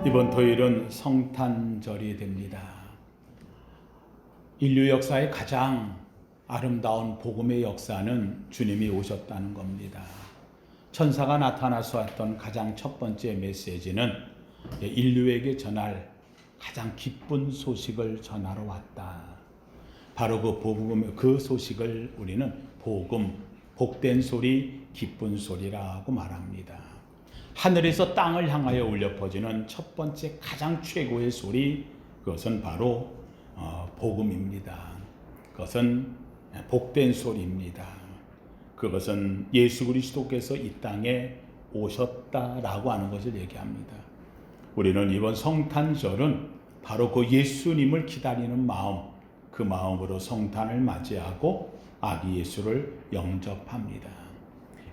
이번 토요일은 성탄절이 됩니다. 인류 역사의 가장 아름다운 복음의 역사는 주님이 오셨다는 겁니다. 천사가 나타나서 왔던 가장 첫 번째 메시지는 인류에게 전할 가장 기쁜 소식을 전하러 왔다. 바로 그 소식을 우리는 복음, 복된 소리, 기쁜 소리라고 말합니다. 하늘에서 땅을 향하여 울려 퍼지는 첫 번째 가장 최고의 소리, 그것은 바로 복음입니다. 그것은 복된 소리입니다. 그것은 예수 그리스도께서 이 땅에 오셨다라고 하는 것을 얘기합니다. 우리는 이번 성탄절은 바로 그 예수님을 기다리는 마음, 그 마음으로 성탄을 맞이하고 아기 예수를 영접합니다.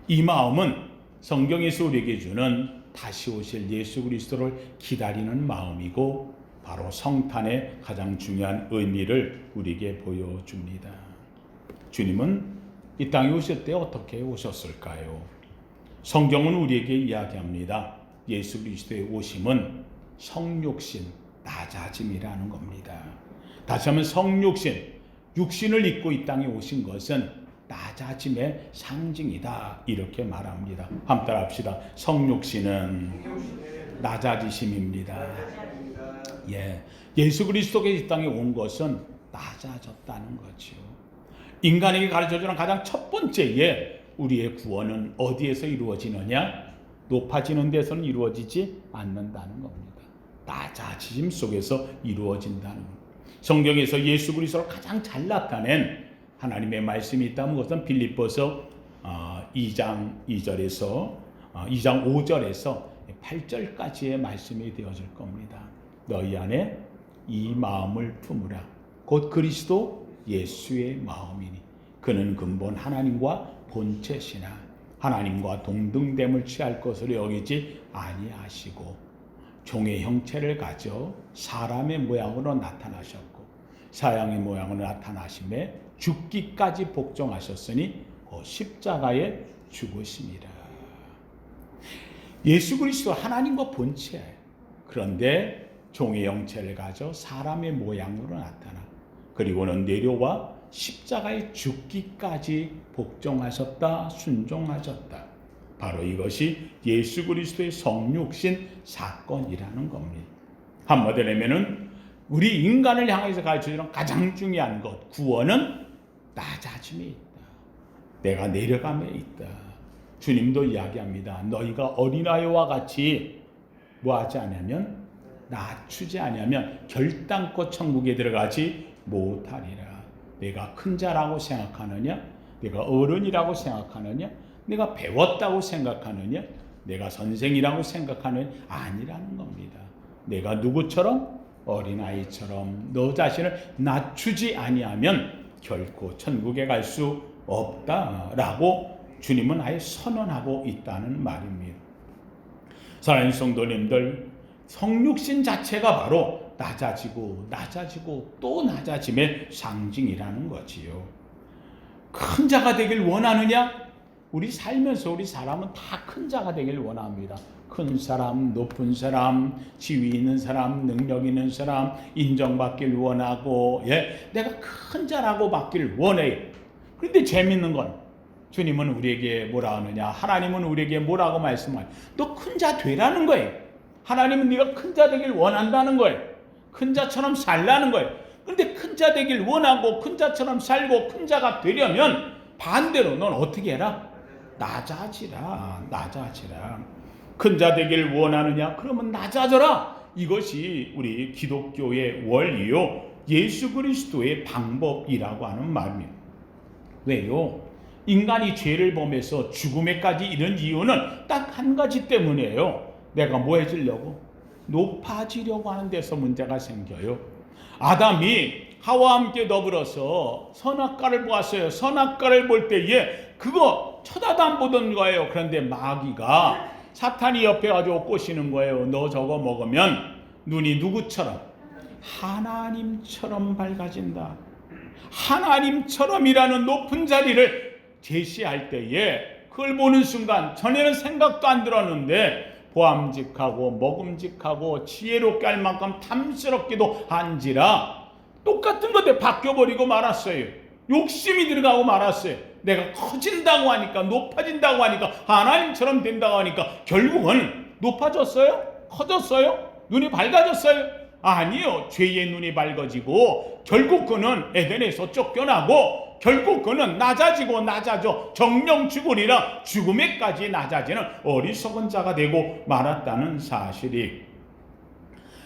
이 마음은 성경에서 우리에게 주는 다시 오실 예수 그리스도를 기다리는 마음이고 바로 성탄의 가장 중요한 의미를 우리에게 보여줍니다. 주님은 이 땅에 오실 때 어떻게 오셨을까요? 성경은 우리에게 이야기합니다. 예수 그리스도의 오심은 성육신, 낮아짐이라는 겁니다. 다시 한번 성육신, 육신을 입고 이 땅에 오신 것은 낮아짐의 상징이다, 이렇게 말합니다. 한번 따라합시다. 성육신은 낮아지심입니다. 예수 그리스도께서 이 땅에 온 것은 낮아졌다는 거죠. 인간에게 가르쳐주는 가장 첫 번째 우리의 구원은 어디에서 이루어지느냐? 높아지는 데서는 이루어지지 않는다는 겁니다. 낮아짐 속에서 이루어진다는 겁니다. 성경에서 예수 그리스도를 가장 잘 나타낸 하나님의 말씀이 있다면 그것은 빌립보서 2장 2절에서 2장 5절에서 8절까지의 말씀이 되어질 겁니다. 너희 안에 이 마음을 품으라. 곧 그리스도 예수의 마음이니 그는 근본 하나님과 본체시나 하나님과 동등됨을 취할 것으로 여기지 아니하시고 종의 형체를 가져 사람의 모양으로 나타나셨고 사양의 모양으로 나타나심에 죽기까지 복종하셨으니 십자가에 죽으심이라. 예수 그리스도 하나님과 본체, 그런데 종의 형체를 가져 사람의 모양으로 나타나 그리고는 내려와 십자가에 죽기까지 복종하셨다, 순종하셨다. 바로 이것이 예수 그리스도의 성육신 사건이라는 겁니다. 한마디로 하면은 우리 인간을 향해서 가르쳐주는 가장 중요한 것, 구원은 낮아짐에 있다. 내가 내려감에 있다. 주님도 이야기합니다. 너희가 어린아이와 같이 뭐하지 않으면, 낮추지 않으면 결단코 천국에 들어가지 못하리라. 내가 큰 자라고 생각하느냐? 내가 어른이라고 생각하느냐? 내가 배웠다고 생각하느냐? 내가 선생이라고 생각하느냐? 아니라는 겁니다. 내가 누구처럼? 어린아이처럼 너 자신을 낮추지 아니하면 결코 천국에 갈 수 없다라고 주님은 아예 선언하고 있다는 말입니다. 사랑하는 성도님들, 성육신 자체가 바로 낮아지고 또 낮아짐의 상징이라는 거지요. 큰 자가 되길 원하느냐? 우리 살면서 우리 사람은 다 큰 자가 되길 원합니다. 큰 사람, 높은 사람, 지위 있는 사람, 능력 있는 사람, 인정받길 원하고, 내가 큰 자라고 받길 원해요. 그런데 재밌는 건 주님은 우리에게 뭐라 하느냐? 하나님은 우리에게 뭐라고 말씀하냐? 너 큰 자 되라는 거예요. 하나님은 네가 큰 자 되길 원한다는 거예요. 큰 자처럼 살라는 거예요. 그런데 큰 자 되길 원하고 큰 자처럼 살고 큰 자가 되려면 반대로 넌 어떻게 해라? 낮아지라. 큰 자 되길 원하느냐? 그러면 낮아져라. 이것이 우리 기독교의 원리요, 예수 그리스도의 방법이라고 하는 말입니다. 왜요? 인간이 죄를 범해서 죽음에까지 이른 이유는 딱 한 가지 때문이에요. 내가 뭐 해지려고? 높아지려고 하는 데서 문제가 생겨요. 아담이 하와와 함께 더불어서 선악과를 보았어요. 선악과를 볼 때에 그거 쳐다도 안 보던 거예요. 그런데 마귀가, 사탄이 옆에 가지고 꼬시는 거예요. 너 저거 먹으면 눈이 누구처럼? 하나님처럼 밝아진다. 하나님처럼이라는 높은 자리를 제시할 때에 그걸 보는 순간 전에는 생각도 안 들었는데 보암직하고 먹음직하고 지혜롭게 할 만큼 탐스럽기도 한지라 똑같은 건데 바뀌어버리고 말았어요. 욕심이 들어가고 말았어요. 내가 커진다고 하니까, 높아진다고 하니까, 하나님처럼 된다고 하니까 결국은 높아졌어요? 커졌어요? 눈이 밝아졌어요? 아니요. 죄의 눈이 밝아지고 결국 그는 에덴에서 쫓겨나고 결국 그는 낮아지고 낮아져 정령 죽으리라 죽음에까지 낮아지는 어리석은 자가 되고 말았다는 사실이,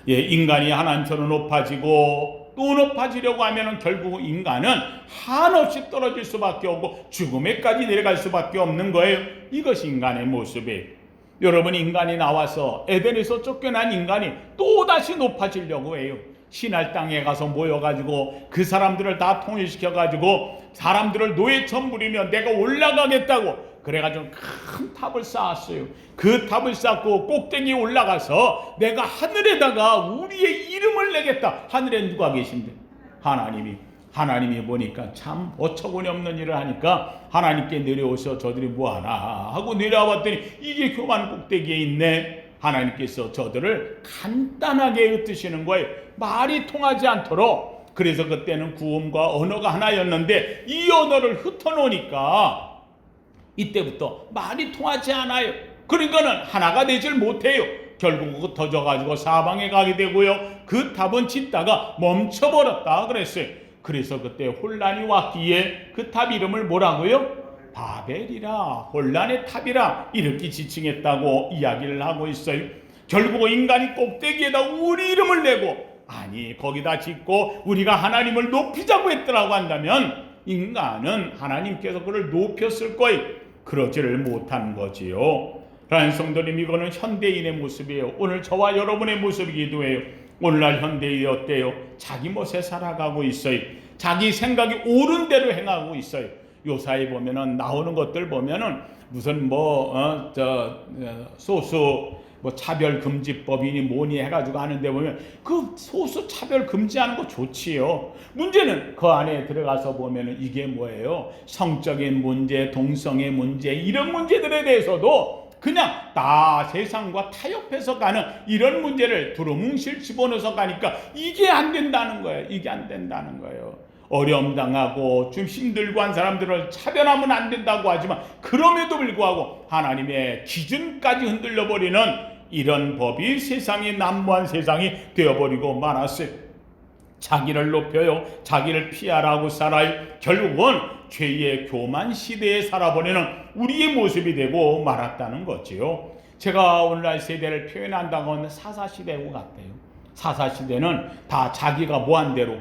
인간이 하나님처럼 높아지고 또 높아지려고 하면 결국 인간은 한없이 떨어질 수밖에 없고 죽음에까지 내려갈 수밖에 없는 거예요. 이것이 인간의 모습이에요. 여러분, 인간이 나와서 에덴에서 쫓겨난 인간이 또다시 높아지려고 해요. 신할 땅에 가서 모여가지고 그 사람들을 다 통일시켜가지고 사람들을 노예처럼 부리며 내가 올라가겠다고 그래가지고 큰 탑을 쌓았어요. 그 탑을 쌓고 꼭대기에 올라가서 내가 하늘에다가 우리의 이름을 내겠다. 하늘에 누가 계신데? 하나님이 보니까 참 어처구니 없는 일을 하니까 하나님께 내려오셔 저들이 뭐하나 하고 내려와 봤더니 이게 교만 꼭대기에 있네. 하나님께서 저들을 간단하게 흩으시는 거예요. 말이 통하지 않도록. 그래서 그때는 구음과 언어가 하나였는데 이 언어를 흩어놓으니까 이때부터 말이 통하지 않아요. 그러니까는 하나가 되질 못해요. 결국 흩어져가지고 사방에 가게 되고요. 그 탑은 짓다가 멈춰버렸다 그랬어요. 그래서 그때 혼란이 왔기에 그 탑 이름을 뭐라고요? 바벨이라, 혼란의 탑이라 이렇게 지칭했다고 이야기를 하고 있어요. 결국 인간이 꼭대기에다 우리 이름을 내고, 아니 거기다 짓고 우리가 하나님을 높이자고 했더라고 한다면 인간은 하나님께서 그를 높였을 거예요. 그러지를 못한 거지요. 라는 성도님, 이거는 현대인의 모습이에요. 오늘 저와 여러분의 모습이기도 해요. 오늘날 현대인이 어때요? 자기 멋에 살아가고 있어요. 자기 생각이 옳은 대로 행하고 있어요. 요사이 보면은 나오는 것들 보면은 무슨 소수 차별금지법이니 뭐니 해가지고 하는데 보면 그 소수 차별 금지하는 거 좋지요. 문제는 그 안에 들어가서 보면은 이게 뭐예요? 성적인 문제, 동성애 문제, 이런 문제들에 대해서도 그냥 다 세상과 타협해서 가는 이런 문제를 두루뭉실 집어넣어서 가니까 이게 안 된다는 거예요. 이게 안 된다는 거예요. 어려움 당하고 좀 힘들고 한 사람들을 차별하면 안 된다고 하지만 그럼에도 불구하고 하나님의 기준까지 흔들려버리는 이런 법이 세상이 난무한 세상이 되어버리고 말았어요. 자기를 높여요. 자기를 피하라고 살아요. 결국은 죄의 교만 시대에 살아버리는 우리의 모습이 되고 말았다는 거지요. 제가 오늘날 세대를 표현한다고 하면 사사시대고 같아요. 사사시대는 다 자기가 뭐한 대로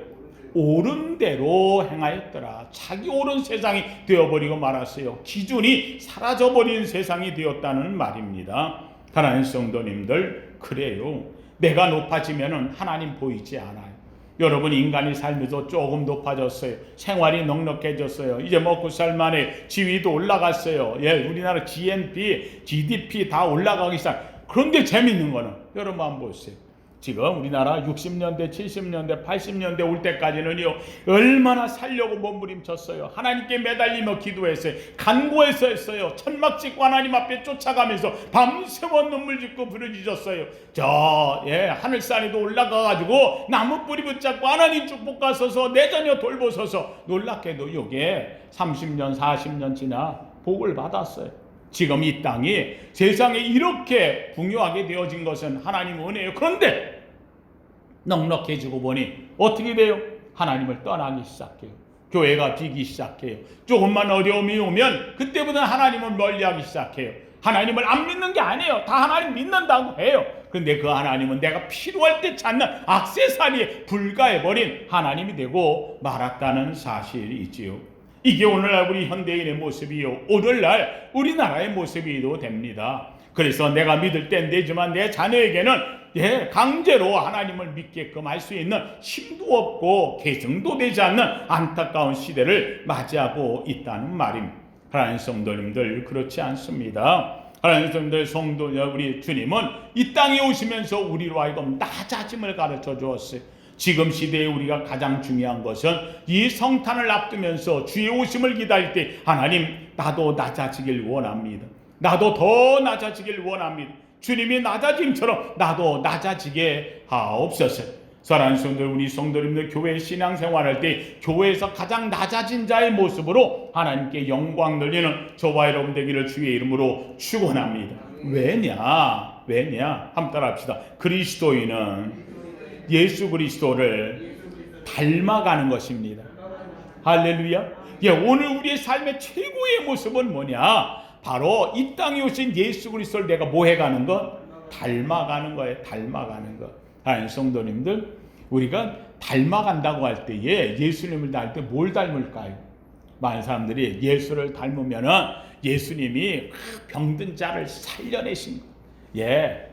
옳은 대로 행하였더라. 자기 옳은 세상이 되어버리고 말았어요. 기준이 사라져버린 세상이 되었다는 말입니다. 하나님 성도님들, 그래요. 내가 높아지면은 하나님 보이지 않아요. 여러분, 인간이 살면서 조금 높아졌어요. 생활이 넉넉해졌어요. 이제 먹고 살만해. 지위도 올라갔어요. 우리나라 GDP 다 올라가기 시작. 그런데 재밌는 거는 여러분 한번 보세요. 지금 우리나라 60년대, 70년대, 80년대 올 때까지는요, 얼마나 살려고 몸부림쳤어요. 하나님께 매달리며 기도했어요. 간구해서 했어요. 천막 짓고 하나님 앞에 쫓아가면서 밤새워 눈물 짓고 부르짖었어요. 하늘산에도 올라가가지고 나무 뿌리 붙잡고 하나님 축복하소서, 내 자녀 돌보소서. 놀랍게도 이게 30년, 40년 지나 복을 받았어요. 지금 이 땅이 세상에 이렇게 풍요하게 되어진 것은 하나님 은혜예요. 그런데 넉넉해지고 보니 어떻게 돼요? 하나님을 떠나기 시작해요. 교회가 비기 시작해요. 조금만 어려움이 오면 그때부터 하나님을 멀리하기 시작해요. 하나님을 안 믿는 게 아니에요. 다 하나님 믿는다고 해요. 그런데 그 하나님은 내가 필요할 때 찾는 액세서리에 불과해버린 하나님이 되고 말았다는 사실이지요. 이게 오늘날 우리 현대인의 모습이요, 오늘날 우리나라의 모습이도 됩니다. 그래서 내가 믿을 땐 되지만 내 자녀에게는 강제로 하나님을 믿게끔 할 수 있는 힘도 없고 개성도 되지 않는 안타까운 시대를 맞이하고 있다는 말입니다. 하나님 성도님들, 그렇지 않습니다. 하나님 성도님들, 우리 주님은 이 땅에 오시면서 우리로 하여금 낮아짐을 가르쳐 주었어요. 지금 시대에 우리가 가장 중요한 것은 이 성탄을 앞두면서 주의 오심을 기다릴 때 하나님, 나도 낮아지길 원합니다. 나도 더 낮아지길 원합니다. 주님이 낮아짐처럼 나도 낮아지게 하옵소서. 사랑하는 성도들, 우리 성도님들 교회 신앙생활할 때 교회에서 가장 낮아진 자의 모습으로 하나님께 영광 돌리는 저와 여러분 되기를 주의 이름으로 축원합니다. 왜냐? 한번 따라합시다. 그리스도인은 예수 그리스도를 닮아가는 것입니다. 할렐루야. 오늘 우리의 삶의 최고의 모습은 뭐냐? 바로 이 땅에 오신 예수 그리스도를 내가 뭐 해가는 것? 닮아가는 거예요. 닮아가는 것. 하나님 성도님들, 우리가 닮아간다고 할 때에 예수님을 닮을 때 뭘 닮을까요? 많은 사람들이 예수를 닮으면은 예수님이 병든 자를 살려내신 것,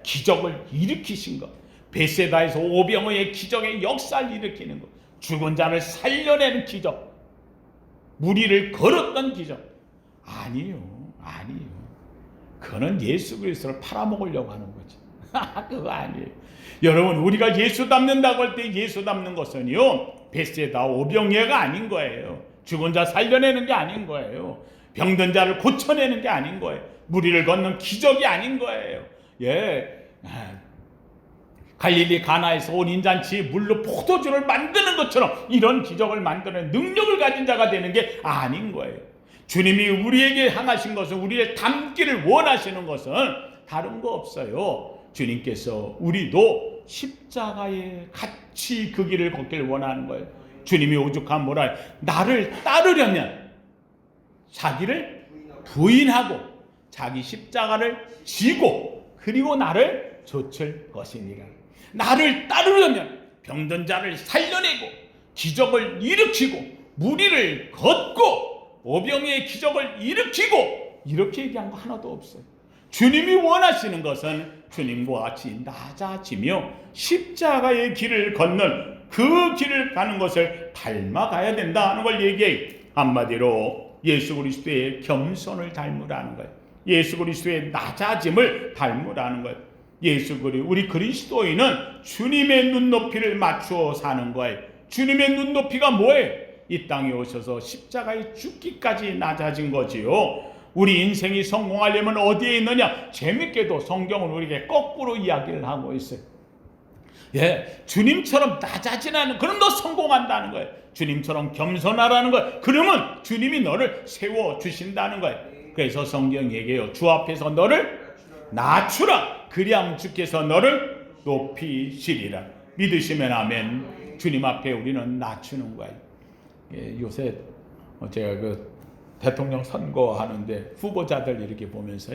기적을 일으키신 것, 베세다에서 오병이어의 기적의 역사를 일으키는 것, 죽은 자를 살려내는 기적, 무리를 걸었던 기적. 아니요. 그거는 예수 그리스도를 팔아먹으려고 하는 거지. 그거 아니에요. 여러분, 우리가 예수 닮는다고 할 때 예수 닮는 것은요, 베세다 오병이어가 아닌 거예요. 죽은 자 살려내는 게 아닌 거예요. 병든 자를 고쳐내는 게 아닌 거예요. 무리를 걷는 기적이 아닌 거예요. 갈릴리 가나에서 온 인잔치 물로 포도주를 만드는 것처럼 이런 기적을 만드는 능력을 가진 자가 되는 게 아닌 거예요. 주님이 우리에게 향하신 것은, 우리를 닮기를 원하시는 것은 다른 거 없어요. 주님께서 우리도 십자가에 같이 그 길을 걷기를 원하는 거예요. 주님이 오죽한 뭐라, 나를 따르려면 자기를 부인하고 자기 십자가를 지고 그리고 나를 좇을 것이니라. 나를 따르려면 병든 자를 살려내고 기적을 일으키고 무리를 걷고 오병이의 기적을 일으키고, 이렇게 얘기한 거 하나도 없어요. 주님이 원하시는 것은 주님과 같이 낮아지며 십자가의 길을 걷는 그 길을 가는 것을 닮아가야 된다는 걸 얘기해요. 한마디로 예수 그리스도의 겸손을 닮으라는 거예요. 예수 그리스도의 낮아짐을 닮으라는 거예요. 우리 그리스도인은 주님의 눈높이를 맞추어 사는 거예요. 주님의 눈높이가 뭐예요? 이 땅에 오셔서 십자가에 죽기까지 낮아진 거지요. 우리 인생이 성공하려면 어디에 있느냐? 재밌게도 성경은 우리에게 거꾸로 이야기를 하고 있어요. 주님처럼 낮아지라는, 그럼 너 성공한다는 거예요. 주님처럼 겸손하라는 거예요. 그러면 주님이 너를 세워주신다는 거예요. 그래서 성경이 얘기해요. 주 앞에서 너를 낮추라. 그리하면 주께서 너를 높이시리라. 믿으시면 아멘. 주님 앞에 우리는 낮추는 거예요. 요새 제가 대통령 선거하는데 후보자들 이렇게 보면서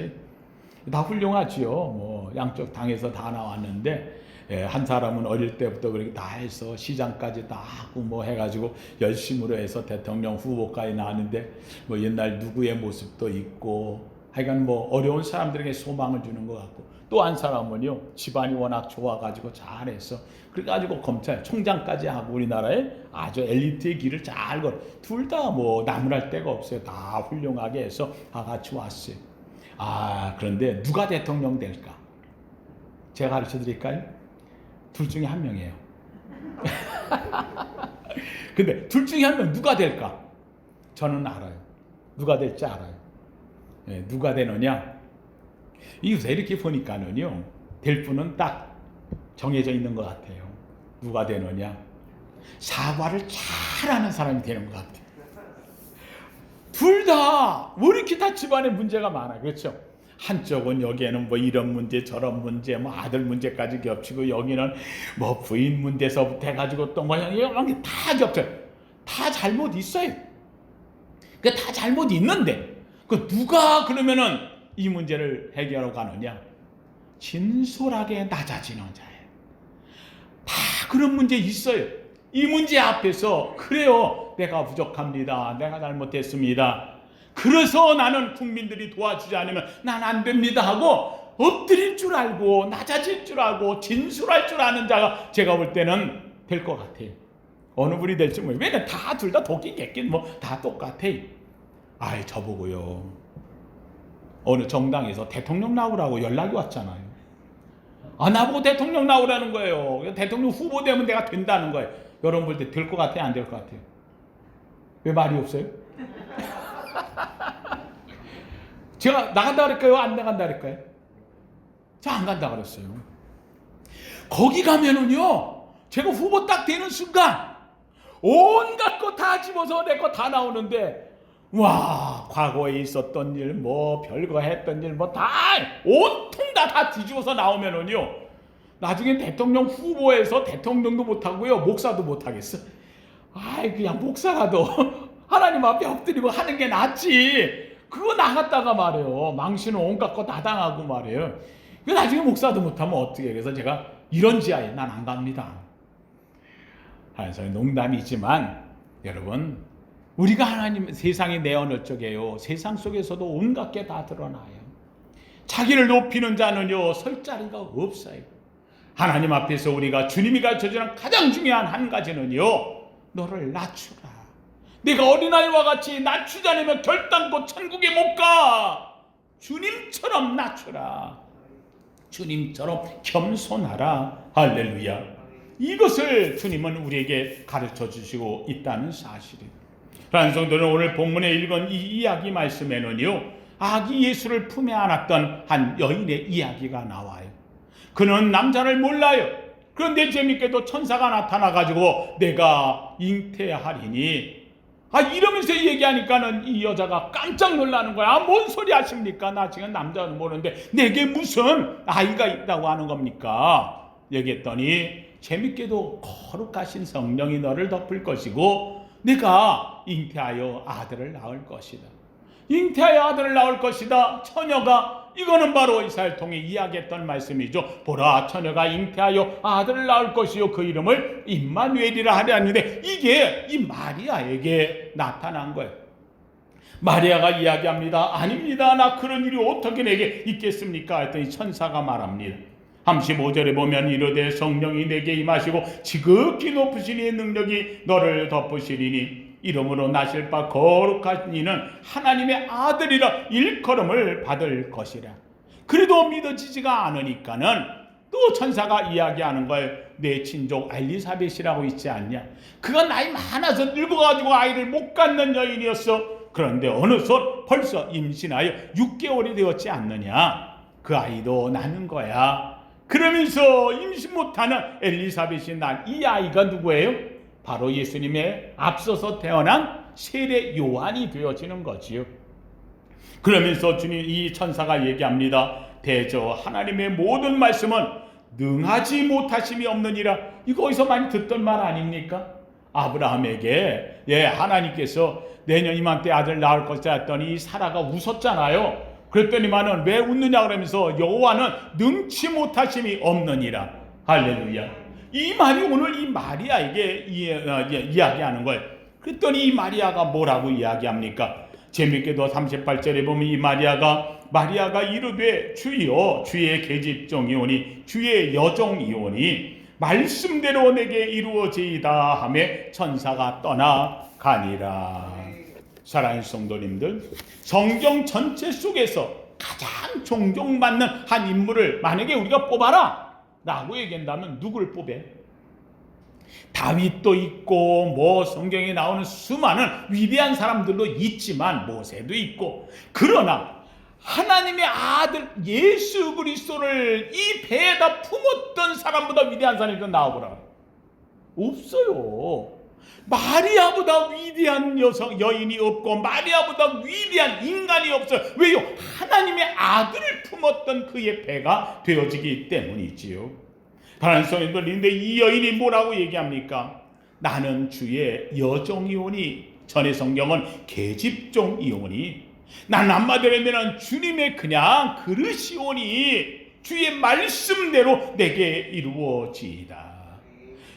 다 훌륭하지요. 뭐 양쪽 당에서 다 나왔는데, 한 사람은 어릴 때부터 그렇게 다 해서 시장까지 다 하고 뭐 해가지고 열심으로 해서 대통령 후보까지 나왔는데, 뭐 옛날 누구의 모습도 있고 하여간 뭐 어려운 사람들에게 소망을 주는 것 같고, 또 한 사람은요 집안이 워낙 좋아가지고 잘해서 그래가지고 검찰총장까지 하고 우리나라에 아주 엘리트의 길을 잘 걸어. 둘 다 뭐 나무랄 데가 없어요. 다 훌륭하게 해서 다 같이 왔어요. 그런데 누가 대통령 될까? 제가 가르쳐 드릴까요? 둘 중에 한 명이에요. 근데 둘 중에 한 명 누가 될까? 저는 알아요. 누가 될지 알아요. 누가 되느냐? 요새 이렇게 보니까는요, 될 분은 딱 정해져 있는 것 같아요. 누가 되느냐? 사과를 잘하는 사람이 되는 것 같아요. 둘 다 왜 이렇게 다 집안에 문제가 많아, 그렇죠? 한쪽은 여기에는 뭐 이런 문제 저런 문제, 뭐 아들 문제까지 겹치고, 여기는 뭐 부인 문제서부터 해가지고 또 뭐 이런 게 다 겹쳐요. 다 잘못 있어요. 그 다 잘못 있는데, 그 누가 그러면은 이 문제를 해결하러 가느냐? 진솔하게 낮아지는 자예요. 다 그런 문제 있어요. 이 문제 앞에서, 그래요, 내가 부족합니다, 내가 잘못했습니다, 그래서 나는 국민들이 도와주지 않으면 난 안 됩니다 하고 엎드릴 줄 알고 낮아질 줄 알고 진솔할 줄 아는 자가 제가 볼 때는 될 것 같아요. 어느 분이 될지 모르겠어요. 왜냐면 다 둘 다 도끼 객긴 뭐 다 똑같아. 저보고요, 어느 정당에서 대통령 나오라고 연락이 왔잖아요. 나보고 대통령 나오라는 거예요. 대통령 후보 되면 내가 된다는 거예요. 여러분 볼 때 될 것 같아요, 안 될 것 같아요? 왜 말이 없어요? 제가 나간다 그럴까요, 안 나간다 그럴까요? 저 안 간다 그랬어요. 거기 가면은요, 제가 후보 딱 되는 순간 온갖 거 다 집어서 내 거 다 나오는데, 와, 과거에 있었던 일, 뭐 별거 했던 일, 뭐 다 온통 다 뒤집어서 나오면은요, 나중에 대통령 후보에서 대통령도 못하고요, 목사도 못하겠어. 아이, 그냥 목사라도 하나님 앞에 엎드리고 하는 게 낫지. 그거 나갔다가 말이에요, 망신은 온갖 거 다 당하고 말이에요. 나중에 목사도 못하면 어떻게. 그래서 제가 이런 지하에 난 안 갑니다. 그래서 농담이지만 여러분, 우리가 하나님 세상에 내어놓을 적에요, 세상 속에서도 온갖 게 다 드러나요. 자기를 높이는 자는요, 설 자리가 없어요. 하나님 앞에서 우리가 주님이 가르쳐주는 가장 중요한 한 가지는요, 너를 낮추라. 내가 어린아이와 같이 낮추지 않으면 결단코 천국에 못 가. 주님처럼 낮추라. 주님처럼 겸손하라. 할렐루야. 이것을 주님은 우리에게 가르쳐 주시고 있다는 사실이에요. 그런 성도는 오늘 본문에 읽은 이 이야기 말씀에는요, 아기 예수를 품에 안았던 한 여인의 이야기가 나와요. 그는 남자를 몰라요. 그런데 재밌게도 천사가 나타나가지고 내가 잉태하리니, 이러면서 얘기하니까는 이 여자가 깜짝 놀라는 거야. 뭔 소리 하십니까? 나 지금 남자는 모르는데 내게 무슨 아이가 있다고 하는 겁니까? 얘기했더니 재밌게도 거룩하신 성령이 너를 덮을 것이고 내가 잉태하여 아들을 낳을 것이다. 잉태하여 아들을 낳을 것이다. 처녀가, 이거는 바로 이사야를 통해 이야기했던 말씀이죠. 보라, 처녀가 잉태하여 아들을 낳을 것이요 그 이름을 임마누엘이라 하려 하는데, 이게 이 마리아에게 나타난 거예요. 마리아가 이야기합니다. 아닙니다. 나 그런 일이 어떻게 내게 있겠습니까? 했더니 천사가 말합니다. 35절에 보면 이르되 성령이 내게 임하시고 지극히 높으신 이의 능력이 너를 덮으시리니 이름으로 나실 바 거룩한 이는 하나님의 아들이라 일컬음을 받을 것이라. 그래도 믿어지지가 않으니까는 또 천사가 이야기하는 거예요. 내 친족 엘리사벳이라고 있지 않냐? 그가 나이 많아서 늙어가지고 아이를 못 갖는 여인이었어. 그런데 어느덧 벌써 임신하여 6개월이 되었지 않느냐? 그 아이도 낳는 거야. 그러면서 임신 못하는 엘리사벳이 난 이 아이가 누구예요? 바로 예수님의 앞서서 태어난 세례 요한이 되어지는 거지요. 그러면서 주님, 이 천사가 얘기합니다. 대저 하나님의 모든 말씀은 능하지 못하심이 없느니라. 이거 어디서 많이 듣던 말 아닙니까? 아브라함에게 하나님께서 내년 이맘때 아들 낳을 것이라 했더니 사라가 웃었잖아요. 그랬더니만은 왜 웃느냐 그러면서 여호와는 능치 못하심이 없느니라. 할렐루야. 이 말이 오늘 이 마리아에게 이야기하는 거예요. 그랬더니 이 마리아가 뭐라고 이야기합니까? 재밌게도 38절에 보면 이 마리아가 이르되 주여, 주의 계집종이오니 주의 여종이오니 말씀대로 내게 이루어지이다 하며 천사가 떠나가니라. 사랑하는 성도님들, 성경 전체 속에서 가장 존경받는 한 인물을 만약에 우리가 뽑아라 라고 얘기한다면 누구를 뽑해? 다윗도 있고 뭐 성경에 나오는 수많은 위대한 사람들도 있지만 모세도 있고, 그러나 하나님의 아들 예수 그리스도를 이 배에다 품었던 사람보다 위대한 사람이 좀 나와보라. 없어요. 마리아보다 위대한 여인이 없고 마리아보다 위대한 인간이 없어요. 왜요? 하나님의 아들을 품었던 그의 배가 되어지기 때문이지요. 하나님 성도님들, 이 여인이 뭐라고 얘기합니까? 나는 주의 여종이오니, 전의 성경은 계집종이오니, 난 한마디로 하면 주님의 그냥 그릇이오니 주의 말씀대로 내게 이루어지이다.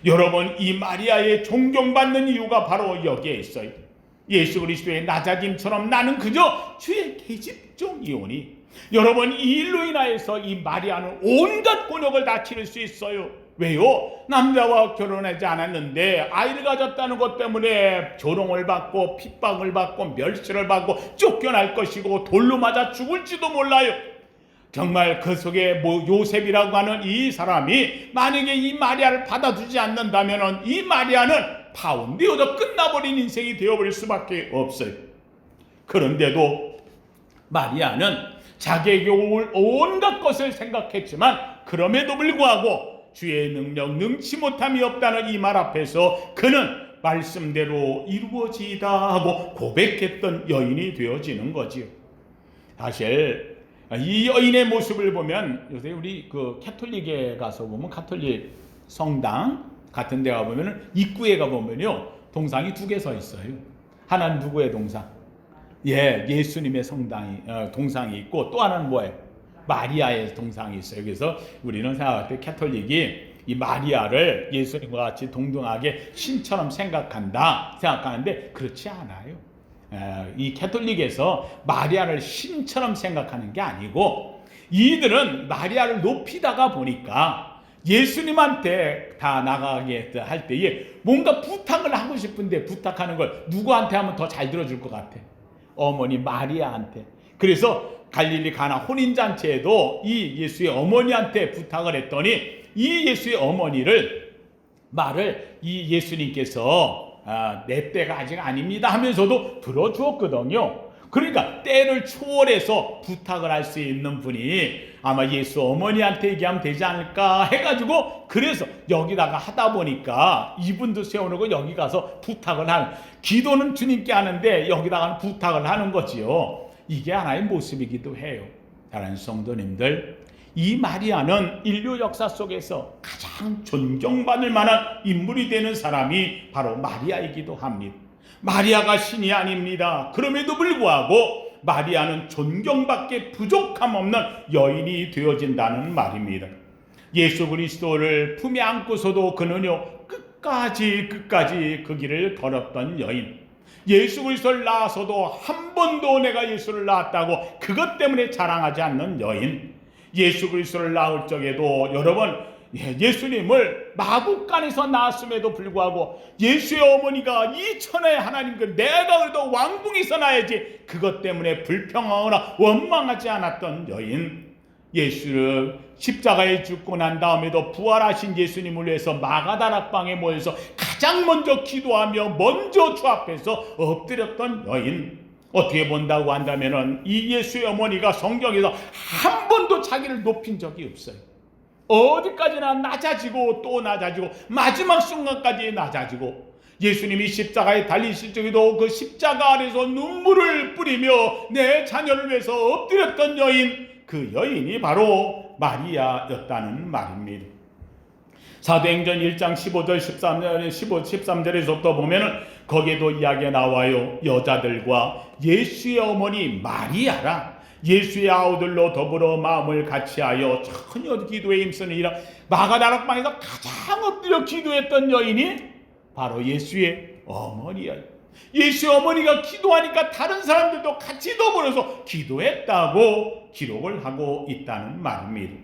여러분, 이 마리아의 존경받는 이유가 바로 여기에 있어요. 예수 그리스도의 낮아짐처럼 나는 그저 주의 계집종이오니. 여러분, 이 일로 인하여서 이 마리아는 온갖 곤욕을 다 치를 수 있어요. 왜요? 남자와 결혼하지 않았는데 아이를 가졌다는 것 때문에 조롱을 받고 핍박을 받고 멸시를 받고 쫓겨날 것이고 돌로 맞아 죽을지도 몰라요. 정말 그 속에 요셉이라고 하는 이 사람이 만약에 이 마리아를 받아주지 않는다면 이 마리아는 파혼되어서 끝나버린 인생이 되어버릴 수밖에 없어요. 그런데도 마리아는 자기에게 올 온갖 것을 생각했지만 그럼에도 불구하고 주의 능력 능치 못함이 없다는 이 말 앞에서 그는 말씀대로 이루어지이다 하고 고백했던 여인이 되어지는 거지요. 사실 이 여인의 모습을 보면 요새 우리 그 캐톨릭에 가서 보면 카톨릭 성당 같은 데 가보면 입구에 가보면요 동상이 두 개 서 있어요. 하나는 누구의 동상? 예수님의 동상이 있고 또 하나는 뭐예요? 마리아의 동상이 있어요. 그래서 우리는 생각할 때 캐톨릭이 이 마리아를 예수님과 같이 동등하게 신처럼 생각하는데 그렇지 않아요. 이 캐톨릭에서 마리아를 신처럼 생각하는 게 아니고 이들은 마리아를 높이다가 보니까 예수님한테 다 나가게 할 때에 뭔가 부탁을 하고 싶은데 부탁하는 걸 누구한테 하면 더 잘 들어줄 것 같아? 어머니 마리아한테. 그래서 갈릴리 가나 혼인잔치에도 이 예수의 어머니한테 부탁을 했더니 이 예수의 어머니를 이 예수님께서 내 때가 아직 아닙니다 하면서도 들어주었거든요. 그러니까 때를 초월해서 부탁을 할 수 있는 분이 아마 예수 어머니한테 얘기하면 되지 않을까 해가지고 그래서 여기다가 하다 보니까 이분도 세워놓고 여기 가서 부탁을 하는, 기도는 주님께 하는데 여기다가는 부탁을 하는 거지요. 이게 하나의 모습이기도 해요. 사랑하는 성도님들, 이 마리아는 인류 역사 속에서 가장 존경받을 만한 인물이 되는 사람이 바로 마리아이기도 합니다. 마리아가 신이 아닙니다. 그럼에도 불구하고 마리아는 존경받기에 부족함 없는 여인이 되어진다는 말입니다. 예수 그리스도를 품에 안고서도 그는요 끝까지 그 길을 걸었던 여인. 예수 그리스도를 낳아서도 한 번도 내가 예수를 낳았다고 그것 때문에 자랑하지 않는 여인. 예수 그리스도를 낳을 적에도 여러 번 예수님을 마구간에서 낳았음에도 불구하고 예수의 어머니가 이 천하의 하나님께 내가 그래도 왕궁에서 낳아야지 그것 때문에 불평하거나 원망하지 않았던 여인. 예수를 십자가에 죽고 난 다음에도 부활하신 예수님을 위해서 마가다락방에 모여서 가장 먼저 기도하며 먼저 주 앞에서 엎드렸던 여인. 어떻게 본다고 한다면 이 예수의 어머니가 성경에서 한 번도 자기를 높인 적이 없어요. 어디까지나 낮아지고 또 낮아지고 마지막 순간까지 낮아지고, 예수님이 십자가에 달리실 적에도 그 십자가 아래서 눈물을 뿌리며 내 자녀를 위해서 엎드렸던 여인, 그 여인이 바로 마리아였다는 말입니다. 사도행전 1장 15절 13절에서부터 보면은 거기에도 이야기가 나와요. 여자들과 예수의 어머니 마리아라 예수의 아우들로 더불어 마음을 같이하여 전혀 기도에 힘쓰느니라. 마가다락방에서 가장 엎드려 기도했던 여인이 바로 예수의 어머니야. 예수의 어머니가 기도하니까 다른 사람들도 같이 더불어서 기도했다고 기록을 하고 있다는 말입니다.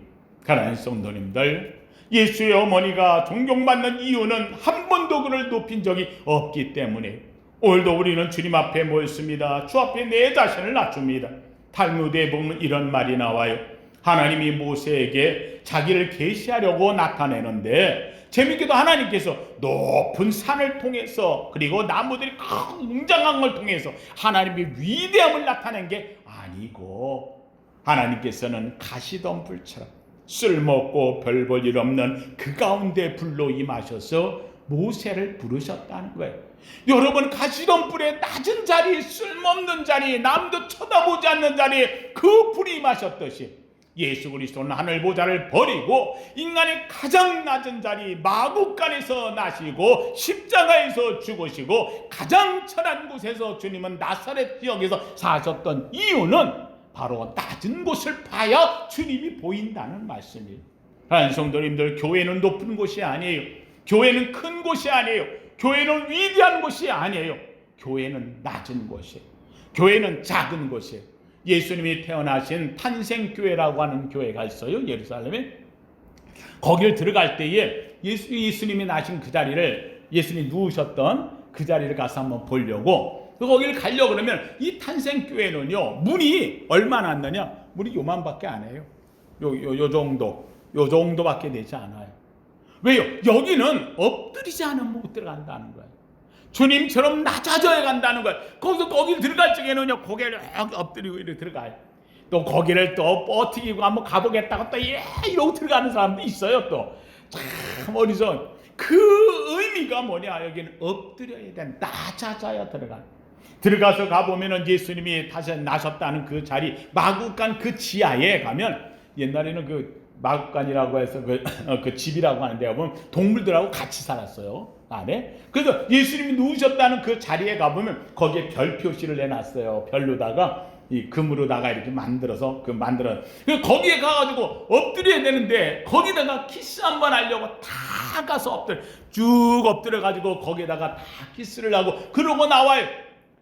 사랑하는 성도님들, 예수의 어머니가 존경받는 이유는 한 번도 그를 높인 적이 없기 때문에 오늘도 우리는 주님 앞에 모였습니다. 주 앞에 내 자신을 낮춥니다. 탈무드에 보면 이런 말이 나와요. 하나님이 모세에게 자기를 계시하려고 나타내는데 재밌게도 하나님께서 높은 산을 통해서 그리고 나무들이 웅장한 걸 통해서 하나님의 위대함을 나타낸 게 아니고 하나님께서는 가시덤불처럼 쓸모없고 별 볼 일 없는 그 가운데 불로 임하셔서 모세를 부르셨다는 거예요. 여러분, 가시덤불의 낮은 자리, 쓸모없는 자리, 남도 쳐다보지 않는 자리에 그 불이 임하셨듯이 예수 그리스도는 하늘 보좌를 버리고 인간의 가장 낮은 자리 마구간에서 나시고 십자가에서 죽으시고 가장 천한 곳에서 주님은 나사렛 지역에서 사셨던 이유는 바로 낮은 곳을 봐야 주님이 보인다는 말씀이에요. 하나님 성도님들, 교회는 높은 곳이 아니에요. 교회는 큰 곳이 아니에요. 교회는 위대한 곳이 아니에요. 교회는 낮은 곳이에요. 교회는 작은 곳이에요. 예수님이 태어나신 탄생교회라고 하는 교회가 있어요, 예루살렘에. 거기를 들어갈 때에 예수님이 나신 그 자리를, 예수님이 누우셨던 그 자리를 가서 한번 보려고 거기를 가려고 그러면 이 탄생교회는요, 문이 얼마나 안 되냐? 문이 요만밖에 안 해요. 요 정도밖에 되지 않아요. 왜요? 여기는 엎드리지 않으면 못 들어간다는 거예요. 주님처럼 낮아져야 간다는 거예요. 거기를 들어갈 적에는요, 고개를 엎드리고 이렇게 들어가요. 또 거기를 또 버티고 한번 가보겠다고 또 이러고 들어가는 사람도 있어요. 또 참 어리석은 그 의미가 뭐냐? 여기는 엎드려야 돼. 낮아져야 들어가서 가보면은 예수님이 다시 나셨다는 그 자리, 마구간 그 지하에 가면 옛날에는 그 마구간이라고 해서 그 집이라고 하는 데가 보면 동물들하고 같이 살았어요, 안에. 그래서 예수님이 누우셨다는 그 자리에 가보면 거기에 별 표시를 내놨어요. 별로다가 이 금으로다가 이렇게 만들어서 거기에 가가지고 엎드려야 되는데 거기다가 키스 한번 하려고 다 가서 쭉 엎드려 가지고 거기에다가 다 키스를 하고 그러고 나와요.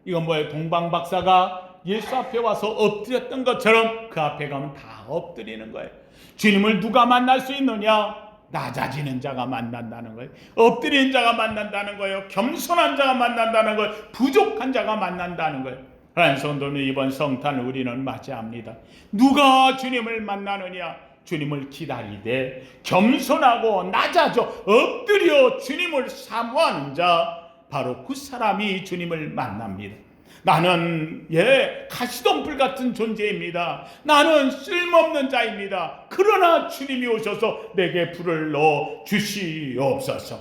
이건 뭐예요? 동방박사가 예수 앞에 와서 엎드렸던 것처럼 그 앞에 가면 다 엎드리는 거예요. 주님을 누가 만날 수 있느냐? 낮아지는 자가 만난다는 거예요. 엎드리는 자가 만난다는 거예요. 겸손한 자가 만난다는 거예요. 부족한 자가 만난다는 거예요. 하나님 성도님, 이번 성탄을 우리는 맞이합니다. 누가 주님을 만나느냐? 주님을 기다리되 겸손하고 낮아져 엎드려 주님을 사모하는 자, 바로 그 사람이 주님을 만납니다. 나는 가시덤불 같은 존재입니다. 나는 쓸모없는 자입니다. 그러나 주님이 오셔서 내게 불을 넣어 주시옵소서.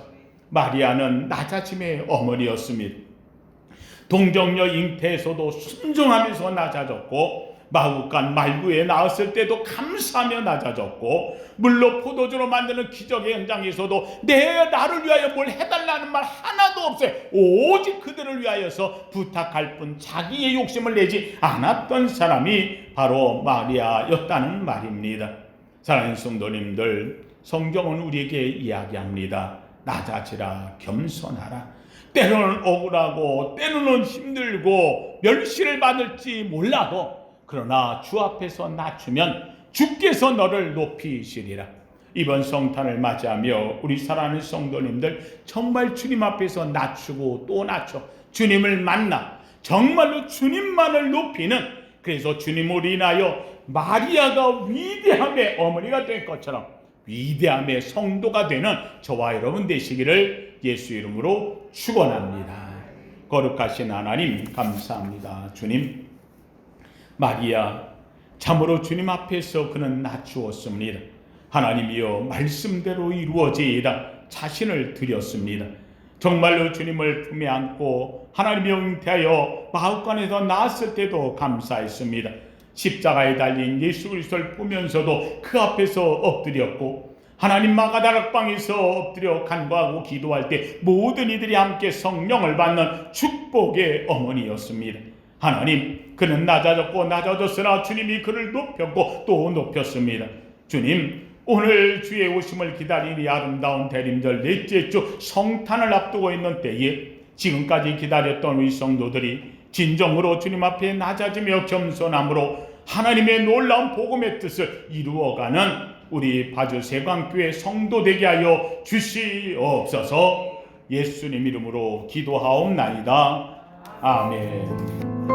마리아는 낮아짐의 어머니였습니다. 동정녀 잉태에서도 순종하면서 낮아졌고, 마구간 말구에 나왔을 때도 감사하며 낮아졌고, 물로 포도주로 만드는 기적의 현장에서도 나를 위하여 뭘 해달라는 말 하나도 없어요. 오직 그들을 위하여서 부탁할 뿐 자기의 욕심을 내지 않았던 사람이 바로 마리아였다는 말입니다. 사랑하는 성도님들, 성경은 우리에게 이야기합니다. 낮아지라, 겸손하라. 때로는 억울하고 때로는 힘들고 멸시를 받을지 몰라도, 그러나 주 앞에서 낮추면 주께서 너를 높이시리라. 이번 성탄을 맞이하며 우리 사랑하는 성도님들, 정말 주님 앞에서 낮추고 또 낮춰 주님을 만나 정말로 주님만을 높이는, 그래서 주님을 인하여 마리아가 위대함의 어머니가 된 것처럼 위대함의 성도가 되는 저와 여러분 되시기를 예수 이름으로 축원합니다. 거룩하신 하나님, 감사합니다. 주님, 마리아 참으로 주님 앞에서 그는 낮추었습니다. 하나님이여, 말씀대로 이루어지이다 자신을 드렸습니다. 정말로 주님을 품에 안고 하나님의 잉태하여 마구간에서 나았을 때도 감사했습니다. 십자가에 달린 예수 그리스도를 보면서도 그 앞에서 엎드렸고, 하나님 마가다락방에서 엎드려 간구하고 기도할 때 모든 이들이 함께 성령을 받는 축복의 어머니였습니다. 하나님, 그는 낮아졌으나 주님이 그를 높였고 또 높였습니다. 주님, 오늘 주의 오심을 기다리는 이 아름다운 대림절 넷째 주 성탄을 앞두고 있는 때에 지금까지 기다렸던 우리 성도들이 진정으로 주님 앞에 낮아지며 겸손함으로 하나님의 놀라운 복음의 뜻을 이루어가는 우리 바주세광교회 성도 되게 하여 주시옵소서. 예수님 이름으로 기도하옵나이다. 아멘.